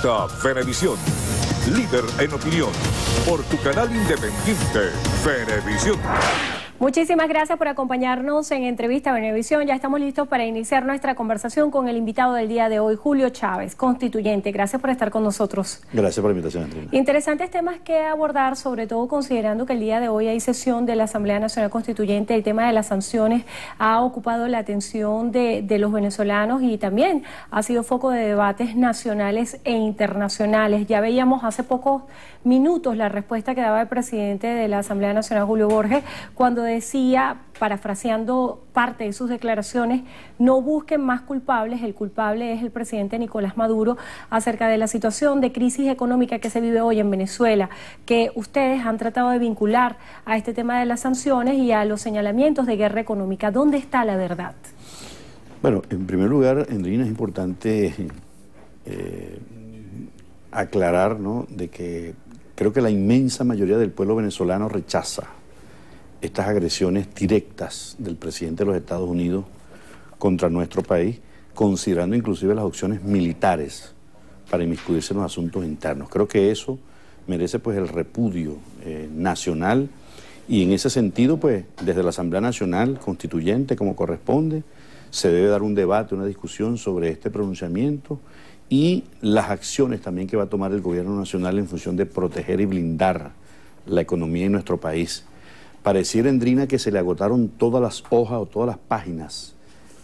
Presenta Venevisión, líder en opinión, por tu canal independiente, Venevisión. Muchísimas gracias por acompañarnos en Entrevista Venevisión. Ya estamos listos para iniciar nuestra conversación con el invitado del día de hoy, Julio Chávez, constituyente. Gracias por estar con nosotros. Gracias por la invitación, Andrina. Interesantes temas que abordar, sobre todo considerando que el día de hoy hay sesión de la Asamblea Nacional Constituyente. El tema de las sanciones ha ocupado la atención de los venezolanos y también ha sido foco de debates nacionales e internacionales. Ya veíamos hace pocos minutos la respuesta que daba el presidente de la Asamblea Nacional, Julio Borges, cuando decía, parafraseando parte de sus declaraciones, no busquen más culpables, el culpable es el presidente Nicolás Maduro, acerca de la situación de crisis económica que se vive hoy en Venezuela, que ustedes han tratado de vincular a este tema de las sanciones y a los señalamientos de guerra económica. ¿Dónde está la verdad? Bueno, en primer lugar, Andrina, es importante aclarar, ¿no?, de que creo que la inmensa mayoría del pueblo venezolano rechaza estas agresiones directas del presidente de los Estados Unidos contra nuestro país, considerando inclusive las opciones militares para inmiscuirse en los asuntos internos. Creo que eso merece pues el repudio nacional, y en ese sentido pues desde la Asamblea Nacional Constituyente, como corresponde, se debe dar un debate, una discusión sobre este pronunciamiento y las acciones también que va a tomar el gobierno nacional en función de proteger y blindar la economía en nuestro país. Pareciera, Andrina, que se le agotaron todas las hojas o todas las páginas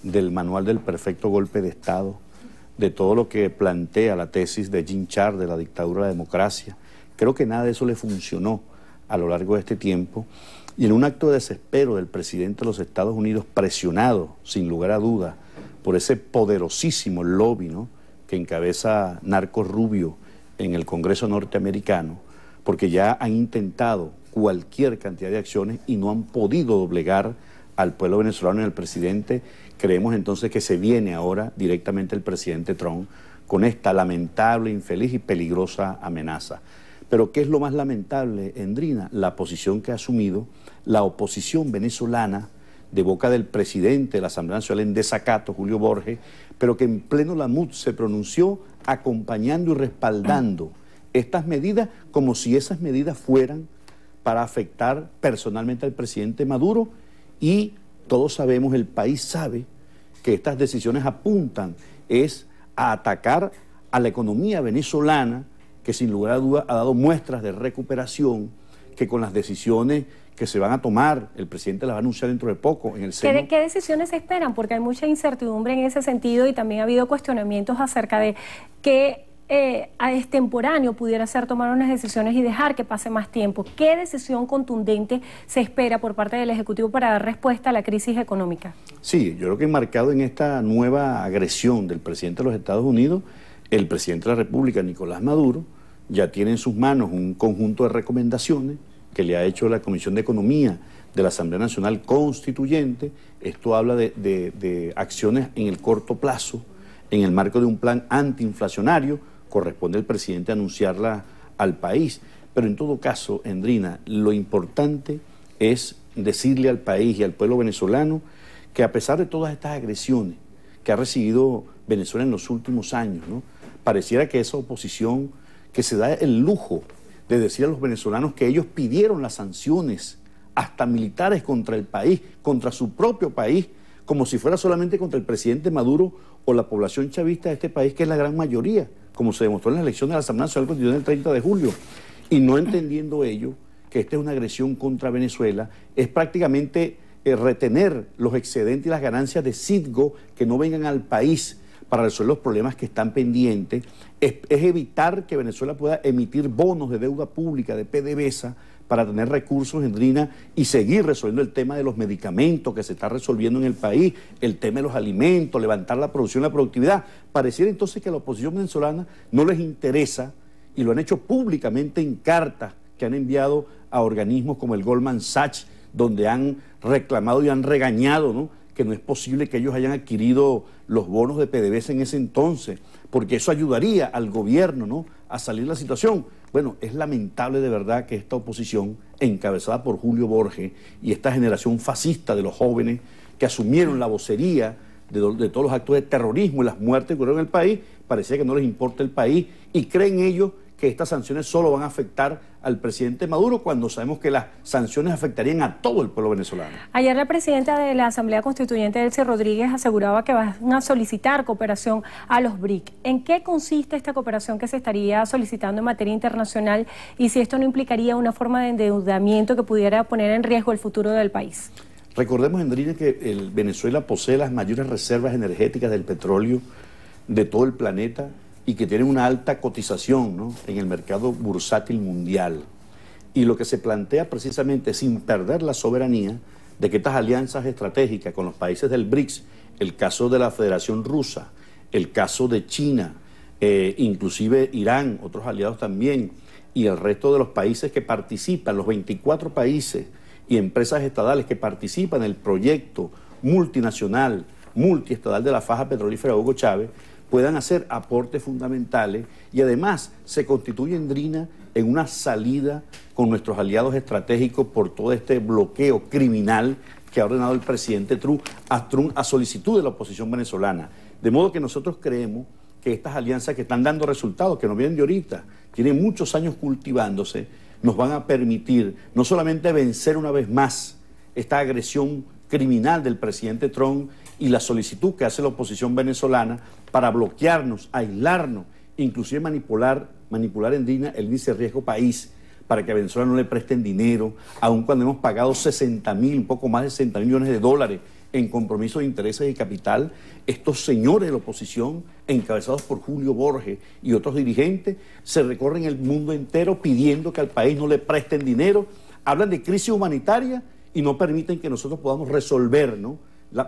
del manual del perfecto golpe de Estado, de todo lo que plantea la tesis de Jean Charles de la dictadura a la democracia. Creo que nada de eso le funcionó a lo largo de este tiempo, y en un acto de desespero del presidente de los Estados Unidos, presionado, sin lugar a duda, por ese poderosísimo lobby, ¿no?, que encabeza Narcos Rubio en el Congreso norteamericano, porque ya han intentado cualquier cantidad de acciones y no han podido doblegar al pueblo venezolano y al presidente. Creemos entonces que se viene ahora directamente el presidente Trump con esta lamentable, infeliz y peligrosa amenaza. Pero ¿qué es lo más lamentable, Andrina? La posición que ha asumido la oposición venezolana de boca del presidente de la Asamblea Nacional en desacato, Julio Borges, pero que en pleno Lamut se pronunció acompañando y respaldando estas medidas como si esas medidas fueran para afectar personalmente al presidente Maduro, y todos sabemos, el país sabe, que estas decisiones apuntan a atacar a la economía venezolana, que sin lugar a duda ha dado muestras de recuperación, que con las decisiones que se van a tomar, el presidente las va a anunciar dentro de poco en el seno. ¿Qué decisiones se esperan? Porque hay mucha incertidumbre en ese sentido y también ha habido cuestionamientos acerca de qué extemporáneo pudiera ser tomar unas decisiones y dejar que pase más tiempo. ¿Qué decisión contundente se espera por parte del Ejecutivo para dar respuesta a la crisis económica? Sí, yo creo que enmarcado en esta nueva agresión del presidente de los Estados Unidos, el presidente de la República, Nicolás Maduro, ya tiene en sus manos un conjunto de recomendaciones que le ha hecho la Comisión de Economía de la Asamblea Nacional Constituyente. Esto habla de acciones en el corto plazo, en el marco de un plan antiinflacionario. Corresponde al presidente anunciarla al país, pero en todo caso, Andrina, lo importante es decirle al país y al pueblo venezolano que a pesar de todas estas agresiones que ha recibido Venezuela en los últimos años, ¿no?, pareciera que esa oposición que se da el lujo de decir a los venezolanos que ellos pidieron las sanciones hasta militares contra el país, contra su propio país, como si fuera solamente contra el presidente Maduro o la población chavista de este país, que es la gran mayoría, como se demostró en las elecciones de la Asamblea Nacional Constitucional del 30 de julio. Y no entendiendo ello, que esta es una agresión contra Venezuela, es prácticamente retener los excedentes y las ganancias de Citgo que no vengan al país para resolver los problemas que están pendientes, es evitar que Venezuela pueda emitir bonos de deuda pública, de PDVSA, para tener recursos, Andrina, y seguir resolviendo el tema de los medicamentos que se está resolviendo en el país, el tema de los alimentos, levantar la producción, la productividad. Pareciera entonces que a la oposición venezolana no les interesa, y lo han hecho públicamente en cartas que han enviado a organismos como el Goldman Sachs, donde han reclamado y han regañado, ¿no?, que no es posible que ellos hayan adquirido los bonos de PDVSA en ese entonces, porque eso ayudaría al gobierno, ¿no?, a salir de la situación. Bueno, es lamentable de verdad que esta oposición, encabezada por Julio Borges y esta generación fascista de los jóvenes que asumieron la vocería de todos los actos de terrorismo y las muertes que ocurrieron en el país, parecía que no les importa el país y creen ellos que estas sanciones solo van a afectar al presidente Maduro cuando sabemos que las sanciones afectarían a todo el pueblo venezolano. Ayer la presidenta de la Asamblea Constituyente, Delcy Rodríguez, aseguraba que van a solicitar cooperación a los BRIC. ¿En qué consiste esta cooperación que se estaría solicitando en materia internacional y si esto no implicaría una forma de endeudamiento que pudiera poner en riesgo el futuro del país? Recordemos, Andrina, que Venezuela posee las mayores reservas energéticas del petróleo de todo el planeta y que tienen una alta cotización, ¿no?, en el mercado bursátil mundial. Y lo que se plantea precisamente, sin perder la soberanía, de que estas alianzas estratégicas con los países del BRICS, el caso de la Federación Rusa, el caso de China, inclusive Irán, otros aliados también, y el resto de los países que participan, los 24 países y empresas estatales que participan en el proyecto multinacional, multiestatal de la faja petrolífera Hugo Chávez, puedan hacer aportes fundamentales y además se constituye, Andrina, en una salida con nuestros aliados estratégicos por todo este bloqueo criminal que ha ordenado el presidente Trump a solicitud de la oposición venezolana. De modo que nosotros creemos que estas alianzas que están dando resultados, que no vienen de ahorita, tienen muchos años cultivándose, nos van a permitir no solamente vencer una vez más esta agresión criminal del presidente Trump y la solicitud que hace la oposición venezolana para bloquearnos, aislarnos, inclusive manipular Andrina, el índice de riesgo país, para que a Venezuela no le presten dinero, aun cuando hemos pagado 60.000, un poco más de 60 millones de dólares en compromisos de intereses y capital. Estos señores de la oposición, encabezados por Julio Borges y otros dirigentes, se recorren el mundo entero pidiendo que al país no le presten dinero, hablan de crisis humanitaria y no permiten que nosotros podamos resolver, ¿no?,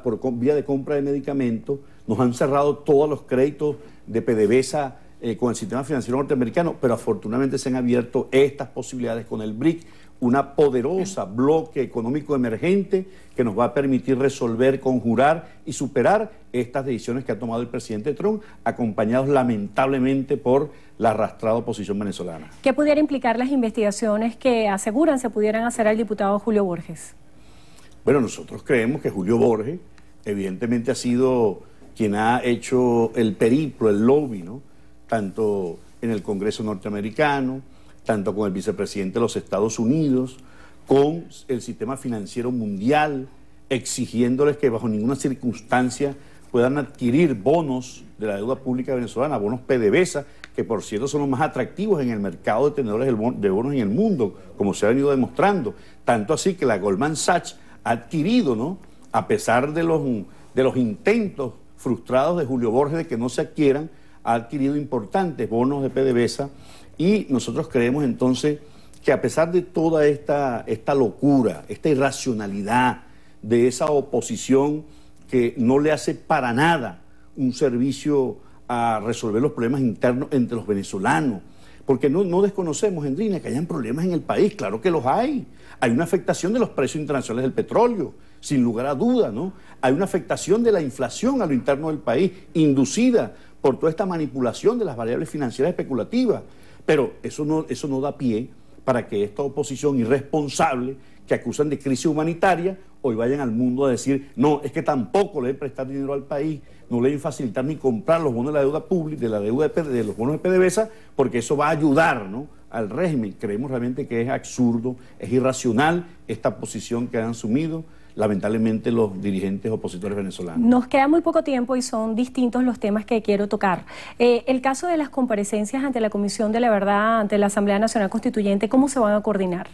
por vía de compra de medicamentos. Nos han cerrado todos los créditos de PDVSA con el sistema financiero norteamericano, pero afortunadamente se han abierto estas posibilidades con el BRIC, una poderosa bloque económico emergente que nos va a permitir resolver, conjurar y superar estas decisiones que ha tomado el presidente Trump, acompañados lamentablemente por la arrastrada oposición venezolana. ¿Qué pudiera implicar las investigaciones que aseguran se pudieran hacer al diputado Julio Borges? Bueno, nosotros creemos que Julio Borges evidentemente ha sido quien ha hecho el periplo, el lobby, ¿no?, tanto en el Congreso norteamericano, tanto con el vicepresidente de los Estados Unidos, con el sistema financiero mundial, exigiéndoles que bajo ninguna circunstancia puedan adquirir bonos de la deuda pública venezolana, bonos PDVSA, que por cierto son los más atractivos en el mercado de tenedores de bonos en el mundo, como se ha venido demostrando. Tanto así que la Goldman Sachs ha adquirido, ¿no?, a pesar de los intentos frustrados de Julio Borges de que no se adquieran, ha adquirido importantes bonos de PDVSA, y nosotros creemos entonces que a pesar de toda esta locura, esta irracionalidad de esa oposición que no le hace para nada un servicio a resolver los problemas internos entre los venezolanos, porque no desconocemos, Andrina, que hayan problemas en el país, claro que los hay. Hay una afectación de los precios internacionales del petróleo, sin lugar a duda, ¿no? Hay una afectación de la inflación a lo interno del país, inducida por toda esta manipulación de las variables financieras especulativas. Pero eso no da pie para que esta oposición irresponsable, que acusan de crisis humanitaria, hoy vayan al mundo a decir, no, es que tampoco le deben prestar dinero al país, no le deben facilitar ni comprar los bonos de la deuda pública, de los bonos de PDVSA, porque eso va a ayudar, ¿no?, al régimen. Creemos realmente que es absurdo, es irracional esta posición que han asumido lamentablemente los dirigentes opositores venezolanos. Nos queda muy poco tiempo y son distintos los temas que quiero tocar. El caso de las comparecencias ante la Comisión de la Verdad, ante la Asamblea Nacional Constituyente, ¿cómo se van a coordinar?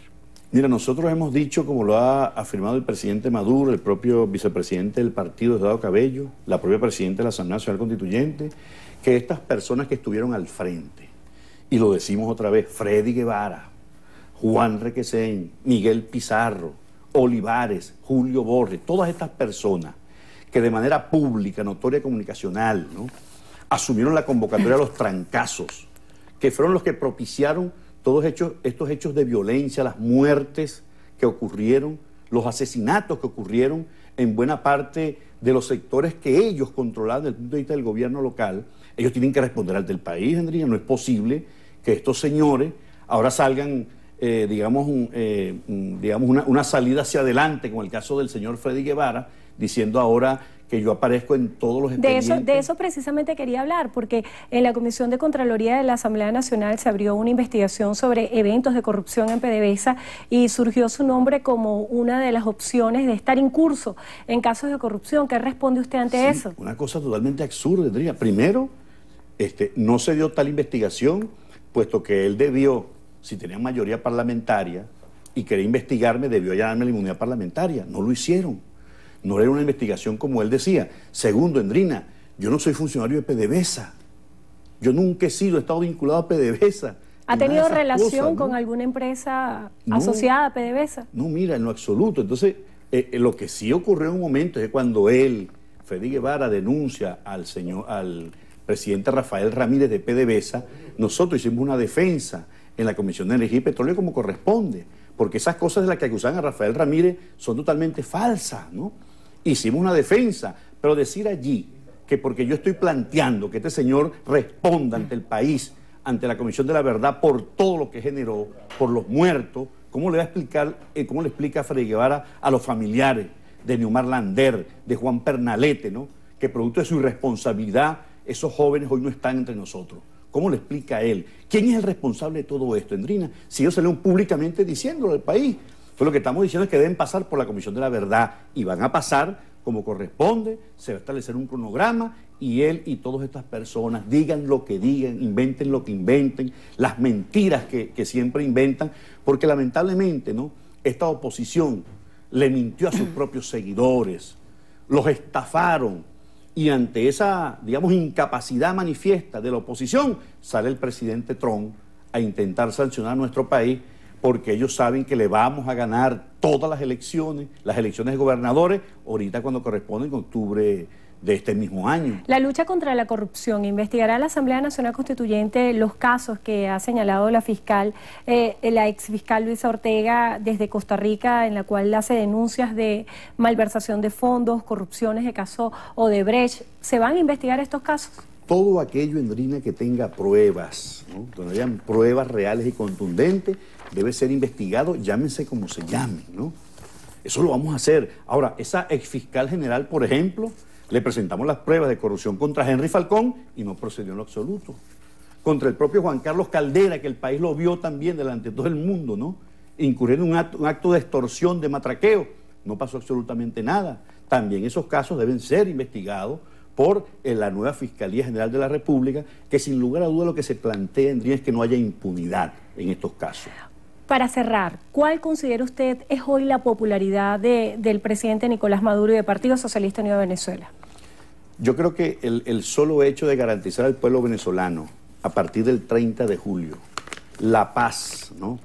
Mira, nosotros hemos dicho, como lo ha afirmado el presidente Maduro, el propio vicepresidente del partido, Diosdado Cabello, la propia presidenta de la Asamblea Nacional Constituyente, que estas personas que estuvieron al frente, y lo decimos otra vez, Freddy Guevara, Juan Requesén, Miguel Pizarro, Olivares, Julio Borges, todas estas personas que de manera pública, notoria, comunicacional, ¿no?, asumieron la convocatoria a los trancazos, que fueron los que propiciaron todos estos hechos de violencia, las muertes que ocurrieron, los asesinatos que ocurrieron en buena parte de los sectores que ellos controlaban desde el punto de vista del gobierno local. Ellos tienen que responder ante el país, Andrea. No es posible que estos señores ahora salgan una salida hacia adelante, con el caso del señor Freddy Guevara, diciendo ahora que yo aparezco en todos los expedientes. De eso precisamente quería hablar, porque en la Comisión de Contraloría de la Asamblea Nacional se abrió una investigación sobre eventos de corrupción en PDVSA y surgió su nombre como una de las opciones de estar incurso en casos de corrupción. ¿Qué responde usted ante eso? Una cosa totalmente absurda, Andrea. Primero, no se dio tal investigación, puesto que él debió, si tenía mayoría parlamentaria y quería investigarme, debió hallarme la inmunidad parlamentaria. No lo hicieron. No era una investigación como él decía. Segundo, Endrina, yo no soy funcionario de PDVSA. Yo nunca he estado vinculado a PDVSA. ¿Ha tenido relación con alguna empresa asociada a PDVSA? No, mira, en lo absoluto. Entonces, lo que sí ocurrió en un momento es cuando él, Freddy Guevara, denuncia al presidente Rafael Ramírez de PDVSA, nosotros hicimos una defensa en la Comisión de Energía y Petróleo como corresponde, porque esas cosas de las que acusan a Rafael Ramírez son totalmente falsas, ¿no? Hicimos una defensa, pero decir allí que porque yo estoy planteando que este señor responda ante el país, ante la Comisión de la Verdad por todo lo que generó, por los muertos, ¿cómo le va a explicar, cómo le explica a Freddy Guevara a los familiares de Neomar Lander, de Juan Pernalete, ¿no? Que producto de su irresponsabilidad, esos jóvenes hoy no están entre nosotros? ¿Cómo le explica a él? ¿Quién es el responsable de todo esto, Endrina? Si ellos salieron públicamente diciéndolo al país. Pues lo que estamos diciendo es que deben pasar por la Comisión de la Verdad y van a pasar como corresponde, se va a establecer un cronograma y él y todas estas personas digan lo que digan, inventen lo que inventen, las mentiras que siempre inventan, porque lamentablemente, ¿no?, esta oposición le mintió a sus propios seguidores, los estafaron, y ante esa, digamos, incapacidad manifiesta de la oposición, sale el presidente Trump a intentar sancionar a nuestro país, porque ellos saben que le vamos a ganar todas las elecciones de gobernadores, ahorita cuando corresponden en octubre de este mismo año. La lucha contra la corrupción. ¿Investigará la Asamblea Nacional Constituyente los casos que ha señalado la fiscal, la exfiscal Luisa Ortega desde Costa Rica, en la cual hace denuncias de malversación de fondos, corrupciones de caso Odebrecht? ¿Se van a investigar estos casos? Todo aquello, Endrina, que tenga pruebas, ¿no?, donde hayan pruebas reales y contundentes, debe ser investigado, llámense como se llame, ¿no? Eso lo vamos a hacer. Ahora, esa exfiscal general, por ejemplo, le presentamos las pruebas de corrupción contra Henry Falcón y no procedió en lo absoluto. Contra el propio Juan Carlos Caldera, que el país lo vio también delante de todo el mundo, ¿no?, incurriendo en un acto de extorsión, de matraqueo, no pasó absolutamente nada. También esos casos deben ser investigados por la nueva Fiscalía General de la República, que sin lugar a duda lo que se plantea, Andrea, es que no haya impunidad en estos casos. Para cerrar, ¿cuál considera usted es hoy la popularidad del presidente Nicolás Maduro y del Partido Socialista Unido de Venezuela? Yo creo que el solo hecho de garantizar al pueblo venezolano, a partir del 30 de julio, la paz, ¿no?,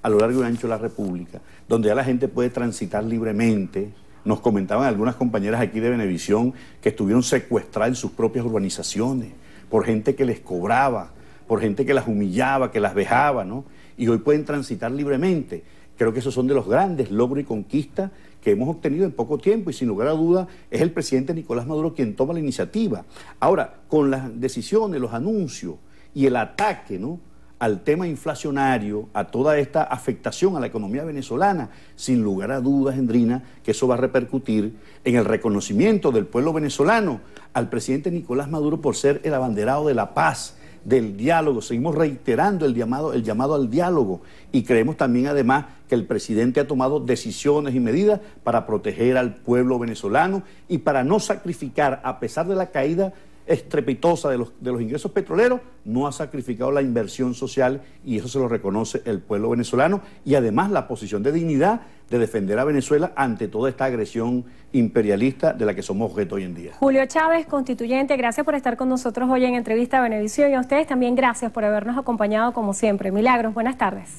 a lo largo y ancho de la República, donde ya la gente puede transitar libremente. Nos comentaban algunas compañeras aquí de Venevisión que estuvieron secuestradas en sus propias urbanizaciones por gente que les cobraba, por gente que las humillaba, que las vejaba, ¿no? Y hoy pueden transitar libremente. Creo que esos son de los grandes logros y conquistas que hemos obtenido en poco tiempo y sin lugar a duda es el presidente Nicolás Maduro quien toma la iniciativa. Ahora, con las decisiones, los anuncios y el ataque, ¿no?, al tema inflacionario, a toda esta afectación a la economía venezolana, sin lugar a dudas, Endrina, que eso va a repercutir en el reconocimiento del pueblo venezolano al presidente Nicolás Maduro por ser el abanderado de la paz, del diálogo. Seguimos reiterando el llamado al diálogo y creemos también además que el presidente ha tomado decisiones y medidas para proteger al pueblo venezolano y para no sacrificar, a pesar de la caída estrepitosa de los ingresos petroleros, no ha sacrificado la inversión social y eso se lo reconoce el pueblo venezolano y además la posición de dignidad de defender a Venezuela ante toda esta agresión imperialista de la que somos objeto hoy en día. Julio Chávez, constituyente, gracias por estar con nosotros hoy en Entrevista a Venevisión y a ustedes también gracias por habernos acompañado como siempre. Milagros, buenas tardes.